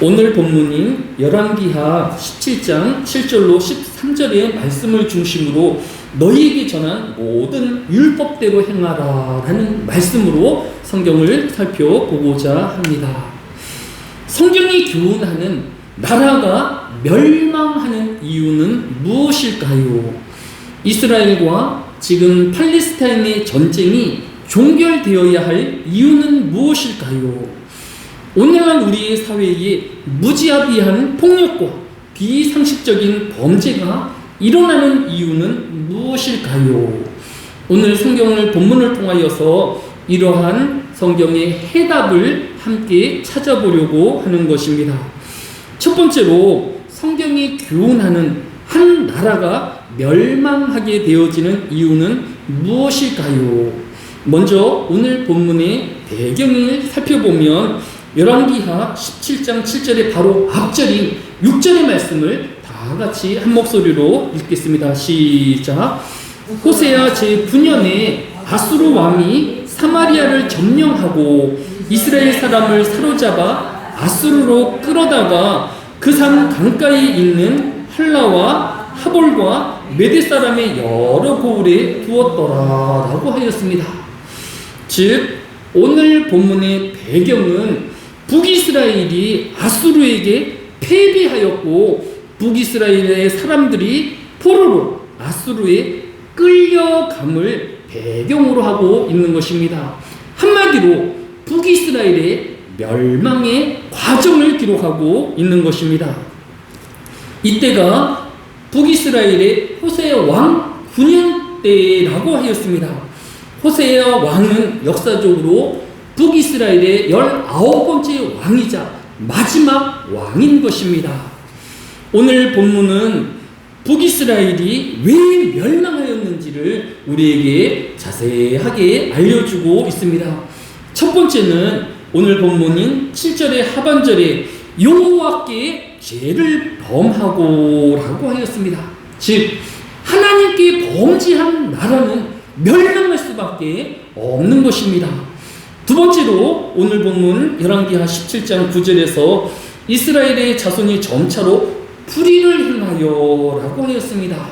오늘 본문인 열왕기하 17장 7절로 13절의 말씀을 중심으로 너희에게 전한 모든 율법대로 행하라 라는 말씀으로 성경을 살펴보고자 합니다. 성경이 교훈하는 나라가 멸망하는 이유는 무엇일까요? 이스라엘과 지금 팔레스타인의 전쟁이 종결되어야 할 이유는 무엇일까요? 오늘날 우리의 사회에 무지합의한 폭력과 비상식적인 범죄가 일어나는 이유는 무엇일까요? 오늘 성경을 본문을 통하여서 이러한 성경의 해답을 함께 찾아보려고 하는 것입니다. 첫 번째로 성경이 교훈하는 한 나라가 멸망하게 되어지는 이유는 무엇일까요? 먼저 오늘 본문의 배경을 살펴보면 열왕기하 17장 7절의 바로 앞절인 6절의 말씀을 다 같이 한 목소리로 읽겠습니다. 시작. 호세아 제9년에 아수르 왕이 사마리아를 점령하고 이스라엘 사람을 사로잡아 아수르로 끌어다가 그 산 강가에 있는 할라와 하볼과 메대 사람의 여러 고을에 두었더라 라고 하였습니다. 즉 오늘 본문의 배경은 북이스라엘이 아수르에게 패배하였고 북이스라엘의 사람들이 포로로 아수르에 끌려감을 배경으로 하고 있는 것입니다. 한마디로 북이스라엘의 멸망의 과정을 기록하고 있는 것입니다. 이때가 북이스라엘의 호세아 왕 9년 때라고 하였습니다. 호세아 왕은 역사적으로 북이스라엘의 19번째 왕이자 마지막 왕인 것입니다. 오늘 본문은 북이스라엘이 왜 멸망하였는지를 우리에게 자세하게 알려주고 있습니다. 첫 번째는 오늘 본문인 7절의 하반절에 여호와께 죄를 범하고 라고 하였습니다. 즉 하나님께 범죄한 나라는 멸망할 수밖에 없는 것입니다. 두 번째로 오늘 본문 열왕기하 17장 9절에서 이스라엘의 자손이 점차로 불의를 행하여 라고 하였습니다.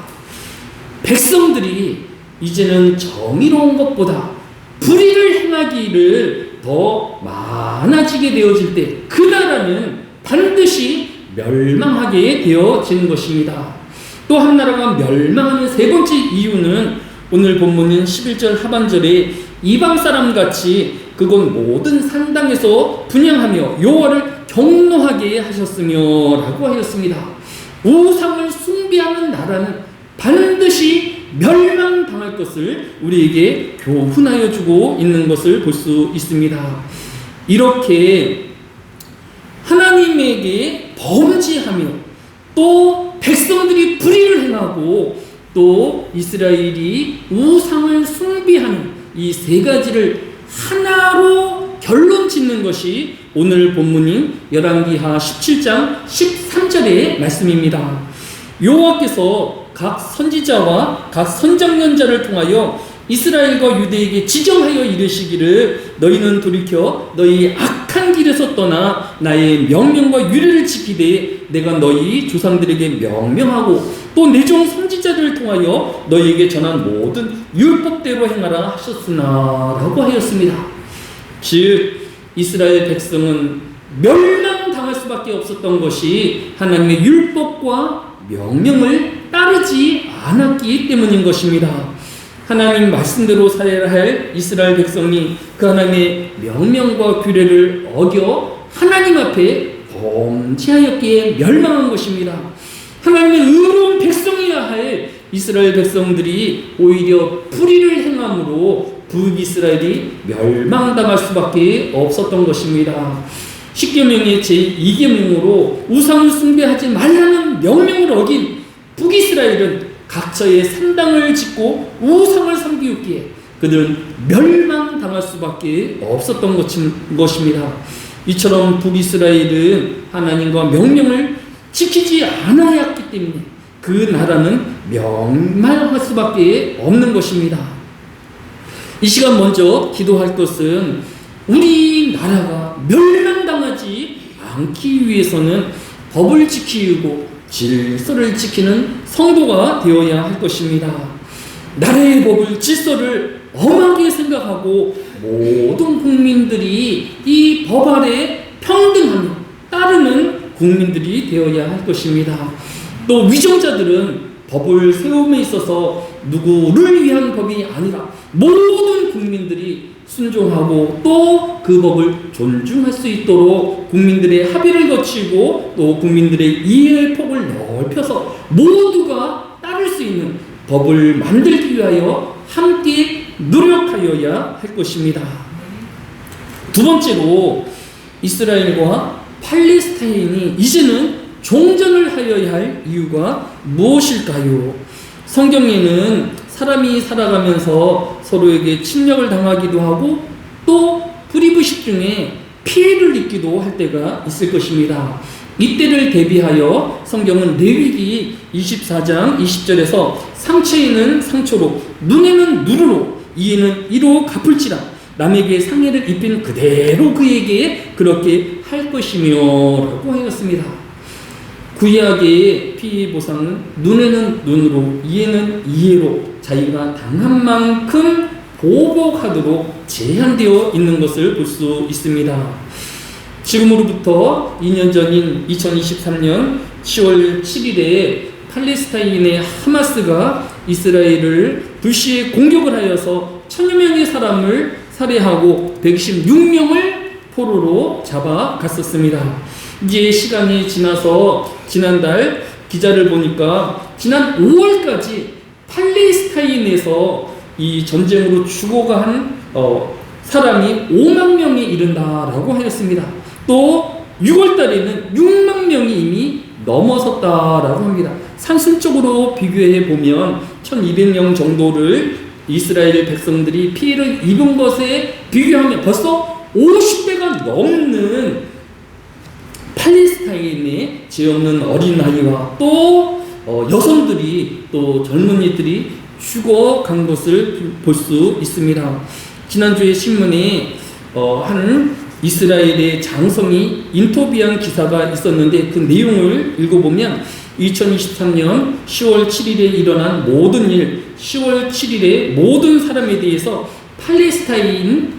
백성들이 이제는 정의로운 것보다 불의를 행하기를 더 많아지게 되어질 때 그 나라는 반드시 멸망하게 되어지는 것입니다. 또 한 나라가 멸망하는 세 번째 이유는 오늘 본문은 11절 하반절에 이방 사람같이 그곳 모든 산당에서 분향하며 여호와를 경노하게 하셨으며 라고 하였습니다. 우상을 숭배하는 나라는 반드시 멸망당할 것을 우리에게 교훈하여 주고 있는 것을 볼 수 있습니다. 이렇게 하나님에게 범죄하며 또 백성들이 불의를 행하고 또 이스라엘이 우상을 숭배하는 이 세 가지를 하나로 결론 짓는 것이 오늘 본문인 열왕기하 17장 13절의 말씀입니다. 여호와께서 각 선지자와 각 선장년자를 통하여 이스라엘과 유대에게 지정하여 이르시기를 너희는 돌이켜 너희 악한 길에서 떠나 나의 명령과 유례를 지키되 내가 너희 조상들에게 명명하고 또 내 종 선지자들을 통하여 너희에게 전한 모든 율법대로 행하라 하셨으나 라고 하였습니다. 즉 이스라엘 백성은 멸망당할 수밖에 없었던 것이 하나님의 율법과 명령을 따르지 않았기 때문인 것입니다. 하나님 말씀대로 살아야 할 이스라엘 백성이 그 하나님의 명령과 규례를 어겨 하나님 앞에 범죄하였기에 멸망한 것입니다. 하나님의 의로운 백성이어야 할 이스라엘 백성들이 오히려 불의를 행함으로 북이스라엘이 멸망당할 수밖에 없었던 것입니다. 십계명의 제2계명으로 우상을 숭배하지 말라는 명령을 어긴 북이스라엘은 각처에 산당을 짓고 우상을 섬기었기에 그들은 멸망당할 수밖에 없었던 것입니다. 이처럼 북이스라엘은 하나님과 명령을 지키지 않아야 했기 때문에 그 나라는 멸망할 수밖에 없는 것입니다. 이 시간 먼저 기도할 것은 우리나라가 멸망당하지 않기 위해서는 법을 지키고 질서를 지키는 성도가 되어야 할 것입니다. 나라의 법을 질서를 엄하게 생각하고 모든 국민들이 이 법 아래 평등하며 따르는 국민들이 되어야 할 것입니다. 또 위정자들은 법을 세움에 있어서 누구를 위한 법이 아니라 모든 국민들이 순종하고 또 그 법을 존중할 수 있도록 국민들의 합의를 거치고 또 국민들의 이해의 폭을 넓혀서 모두가 따를 수 있는 법을 만들기 위하여 함께 노력하여야 할 것입니다. 두 번째로 이스라엘과 팔레스타인이 이제는 종전을 하여야 할 이유가 무엇일까요? 성경에는 사람이 살아가면서 서로에게 침략을 당하기도 하고 또 불의부식 중에 피해를 입기도 할 때가 있을 것입니다. 이때를 대비하여 성경은 레위기 24장 20절에서 상처에는 상처로 눈에는 눈으로 이에는 이로 갚을지라 남에게 상해를 입힌 그대로 그에게 그렇게 할 것이며 라고 하였습니다. 구약의 피해 보상은 눈에는 눈으로 이에는 이해로 자기가 당한 만큼 보복하도록 제한되어 있는 것을 볼 수 있습니다. 지금으로부터 2년 전인 2023년 10월 7일에 팔레스타인의 하마스가 이스라엘을 불시에 공격을 하여서 1000여 명의 사람을 살해하고 116명을 포로로 잡아갔었습니다. 이제 시간이 지나서 지난달 기자를 보니까 지난 5월까지 팔레스타인에서 이 전쟁으로 죽어간 사람이 5만 명에 이른다라고 하였습니다. 또 6월 달에는 6만 명이 이미 넘어섰다라고 합니다. 산술적으로 비교해 보면 1200명 정도를 이스라엘 백성들이 피해를 입은 것에 비교하면 벌써 50배가 넘는 팔레스타인의 죄 없는 어린아이와 또 여성들이 또 젊은이들이 죽어간 것을 볼 수 있습니다. 지난주에 신문에 한 이스라엘의 장성이 인터뷰한 기사가 있었는데 그 내용을 읽어보면 2023년 10월 7일에 일어난 모든 일, 10월 7일에 모든 사람에 대해서 팔레스타인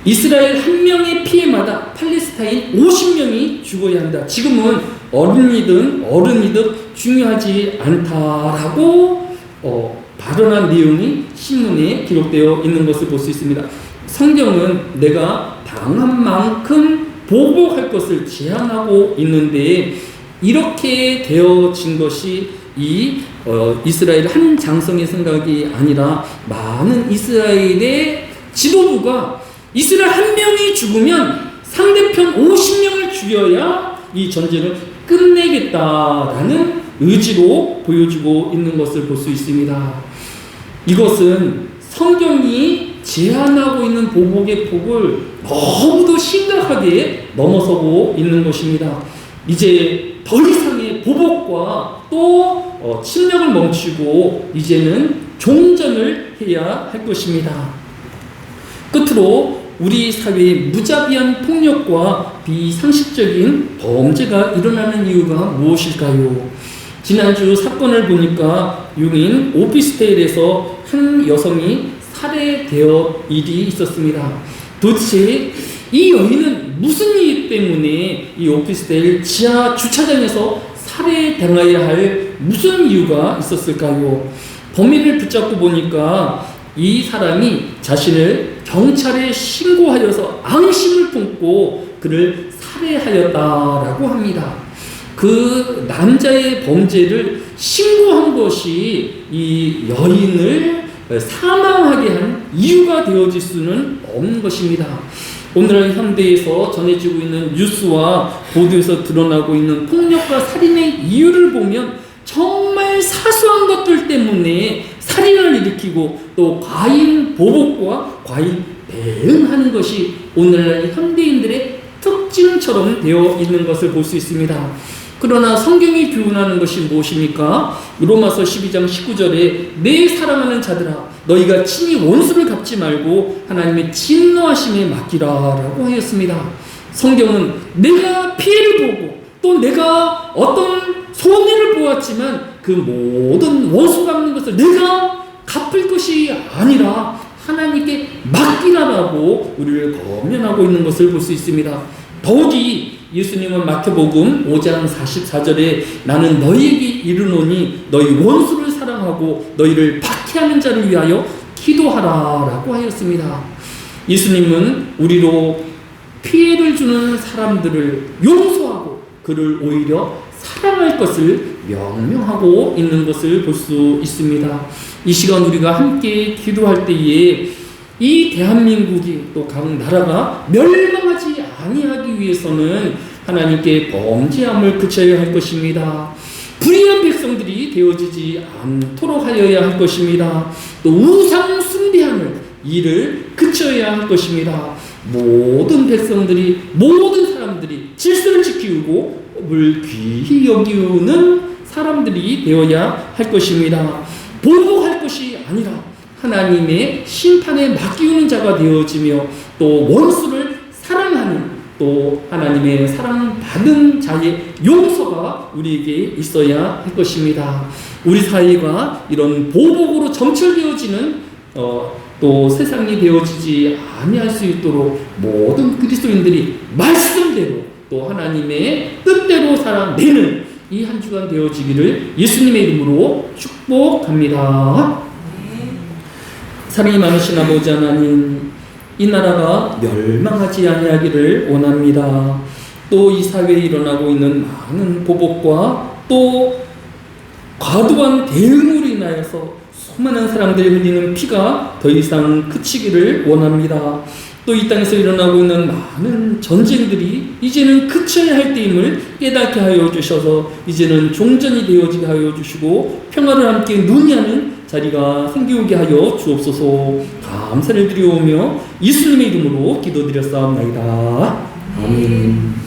이스라엘 한 명의 피해마다 팔레스타인 50명이 죽어야 한다. 지금은 어른이든 중요하지 않다라고 발언한 내용이 신문에 기록되어 있는 것을 볼 수 있습니다. 성경은 내가 당한 만큼 보복할 것을 제한하고 있는데 이렇게 되어진 것이 이스라엘 한 장성의 생각이 아니라 많은 이스라엘의 지도부가 이스라엘 한 명이 죽으면 상대편 50명을 죽여야 이 전쟁을 끝내겠다라는 의지로 보여주고 있는 것을 볼 수 있습니다. 이것은 성경이 제한하고 있는 보복의 폭을 너무도 심각하게 넘어서고 있는 것입니다. 이제 더 이상의 보복과 또 침략을 멈추고 이제는 종전을 해야 할 것입니다. 끝으로 우리 사회에 무자비한 폭력과 비상식적인 범죄가 일어나는 이유가 무엇일까요? 지난주 사건을 보니까 용인 오피스텔에서 한 여성이 살해되어 일이 있었습니다. 도대체 이 여인은 무슨 이유 때문에 이 오피스텔 지하 주차장에서 살해당해야 할 무슨 이유가 있었을까요? 범인을 붙잡고 보니까 이 사람이 자신을 경찰에 신고하여서 앙심을 품고 그를 살해하였다라고 합니다. 그 남자의 범죄를 신고한 것이 이 여인을 사망하게 한 이유가 되어질 수는 없는 것입니다. 오늘날 현대에서 전해지고 있는 뉴스와 보도에서 드러나고 있는 폭력과 살인의 이유를 보면 정말 사소한 것들 때문에 살인을 일으키고 또 과잉 보복과 과잉 대응하는 것이 오늘날 현대인들의 특징처럼 되어 있는 것을 볼 수 있습니다. 그러나 성경이 교훈하는 것이 무엇입니까? 로마서 12장 19절에 내 사랑하는 자들아 너희가 친히 원수를 갚지 말고 하나님의 진노하심에 맡기라 라고 하였습니다. 성경은 내가 피해를 보고 또 내가 어떤 손해를 보았지만 그 모든 원수 갚는 것을 내가 갚을 것이 아니라 하나님께 맡기라라고 우리를 권면하고 있는 것을 볼 수 있습니다. 더욱이 예수님은 마태복음 5장 44절에 나는 너희에게 이르노니 너희 원수를 사랑하고 너희를 박해하는 자를 위하여 기도하라라고 하였습니다. 예수님은 우리로 피해를 주는 사람들을 용서하고 그를 오히려 사랑할 것을 명령하고 있는 것을 볼 수 있습니다. 이 시간 우리가 함께 기도할 때에 이 대한민국이 또 각 나라가 멸망하지 아니하기 위해서는 하나님께 범죄함을 그쳐야 할 것입니다. 불의한 백성들이 되어지지 않도록 하여야 할 것입니다. 또 우상 숭배하는 일을 그쳐야 할 것입니다. 모든 백성들이 모든 사람들이 질서를 지키고 법을 귀히 여기는 사람들이 되어야 할 것입니다. 보복할 것이 아니라 하나님의 심판에 맡기는 자가 되어지며 또 원수를 사랑하는 또 하나님의 사랑받은 자의 용서가 우리에게 있어야 할 것입니다. 우리 사회가 이런 보복으로 점철되어지는 또 세상이 되어지지 아니할 수 있도록 모든 그리스도인들이 말씀대로 또 하나님의 뜻대로 살아내는 이 한 주간 되어지기를 예수님의 이름으로 축복합니다. 사랑이 많으신 아버지 하나님, 이 나라가 멸망하지 아니하기를 원합니다. 또 이 사회에 일어나고 있는 많은 보복과 또 과도한 대응으로 인하여서 수많은 사람들이 흘리는 피가 더 이상 그치기를 원합니다. 또 이 땅에서 일어나고 있는 많은 전쟁들이 이제는 그쳐야 할 때임을 깨닫게 하여 주셔서 이제는 종전이 되어지게 하여 주시고 평화를 함께 논의하는 자리가 생기게 하여 주옵소서. 감사를 드리오며 예수님의 이름으로 기도드렸사옵나이다. 아멘.